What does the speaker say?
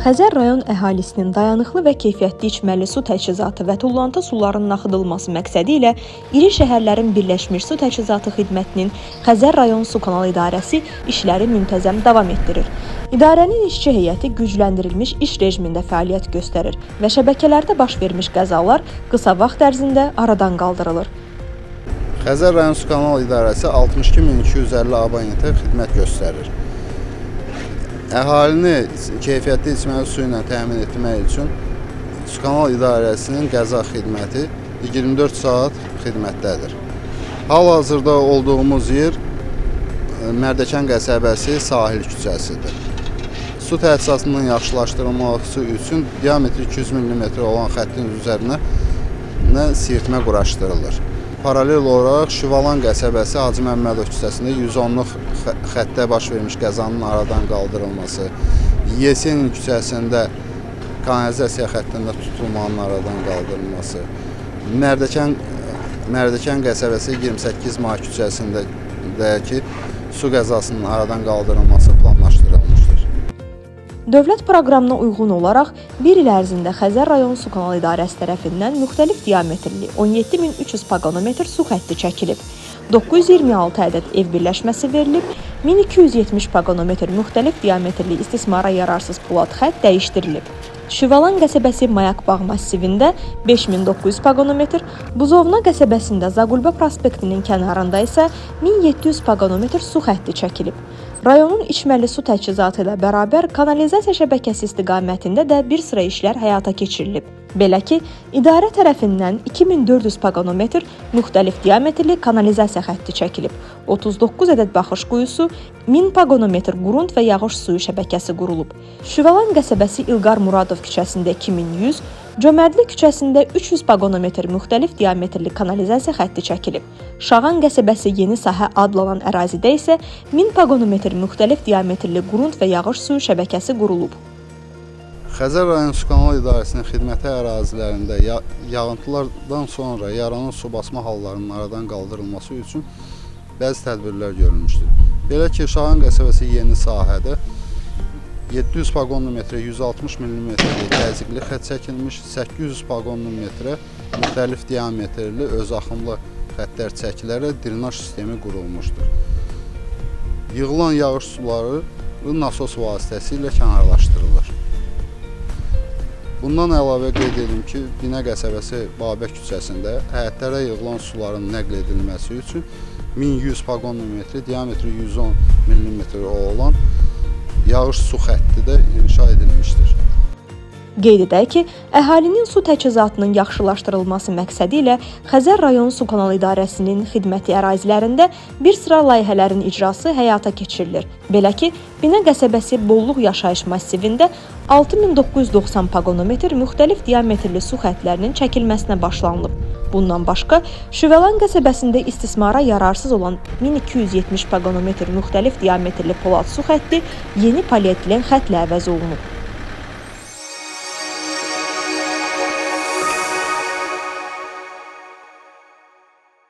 Xəzər rayon əhalisinin dayanıqlı və keyfiyyətli içməli su təchizatı və tullantı sularının axıdılması məqsədi ilə iri şəhərlərin Birləşmiş Su Təchizatı Xidmətinin Xəzər rayon Su Kanal İdarəsi işləri müntəzəm davam etdirir. İdarənin işçi heyəti gücləndirilmiş iş rejimində fəaliyyət göstərir və şəbəkələrdə baş vermiş qəzalar qısa vaxt ərzində aradan qaldırılır. Xəzər rayon Su Kanal İdarəsi 62.250 abonentə xidmət göstərir. Əhalini keyfiyyətli içməli su ilə təmin etmək üçün Su Kanal İdarəsinin qəza xidməti 24 saat xidmətdədir. Hal-hazırda olduğumuz yer Mərdəkan qəsəbəsi Sahil küçəsidir. Su təchizatının yaxşılaşdırılması üçün diametri 200 mm olan xəttin üzərinə sirtmə quraşdırılır. Paralel olaraq Şüvalan qəsəbəsi Hacı Məmmədov küçəsində 110-luq xəttə baş vermiş qəzanın aradan qaldırılması, Yesenin küçəsində kanalizasiya xəttində tutulmanın aradan qaldırılması, Mərdəkan qəsəbəsi 28 May küçəsindəki su qəzasının aradan qaldırılması planlaşdırılmışdır. Dövlət proqramına uyğun olaraq bir il ərzində Xəzər rayon Su Kanal İdarəsi tərəfindən müxtəlif diametrli 17.300 paqonometr su xətti çəkilib. 926 ədəd ev birləşməsi verilib, 1270 paqonometr müxtəlif diametrli istismara yararsız polad xətt dəyişdirilib. Şüvalan qəsəbəsi Mayak Bağ massivində 5900 paqonometr, Buzovna qəsəbəsində Zaqulbə prospektinin kənarında isə 1700 paqonometr su xətti çəkilib. Rayonun içməli su təchizatı ilə bərabər kanalizasiya şəbəkəsi istiqamətində də bir sıra işlər həyata keçirilib. Belə ki, idarə tərəfindən 2400 paqonometr müxtəlif diametrli kanalizasiya xətti çəkilib. 39 ədəd baxış quyusu, 1000 paqonometr qurunt və yağış suyu şəbəkəsi qurulub. Şüvalan qəsəbəsi İlqar Muradov küçəsində 2100, Cömərdli küçəsində 300 paqonometr müxtəlif diametrli kanalizasiya xətti çəkilib. Şağan qəsəbəsi Yeni Sahə adlanan ərazidə isə 1000 paqonometr müxtəlif diametrli qurunt və yağış suyu şəbəkəsi qurulub. Xəzər rayon Su Kanal İdarəsinin xidməti ərazilərində yağıntılardan sonra yaranan su basma hallarının aradan qaldırılması üçün bəzi tədbirlər görülmüşdür. Belə ki, Şağan qəsəbəsi Yeni Sahədə 700 paqonometrə 160 mm təzyiqli xətt çəkilmiş, 800 paqonometrə müxtəlif diametrli öz axımlı xəttlər çəkilərək drenaj sistemi qurulmuşdur. Yığılan yağış suları nasos vasitəsilə kənarlaşdırılır. Bundan əlavə qeyd edim ki, Binə qəsəbəsi Babək küçəsində həyətlərə yığılan suların nəql edilməsi üçün 1100 paqonometri, diametri 110 mm olan yağış su xətti də inşa edilmişdir. Qeyd edək ki, əhalinin su təchizatının yaxşılaşdırılması məqsədi ilə Xəzər rayon Su Kanal İdarəsinin xidməti ərazilərində bir sıra layihələrin icrası həyata keçirilir. Belə ki, Binə qəsəbəsi Bolluq yaşayış massivində 6990 paqonometr müxtəlif diametrli su xəttlərinin çəkilməsinə başlanılıb. Bundan başqa, Şüvalan qəsəbəsində istismara yararsız olan 1270 paqonometr müxtəlif diametrli polad su xətti yeni polietilen xəttlə əvəz olunub.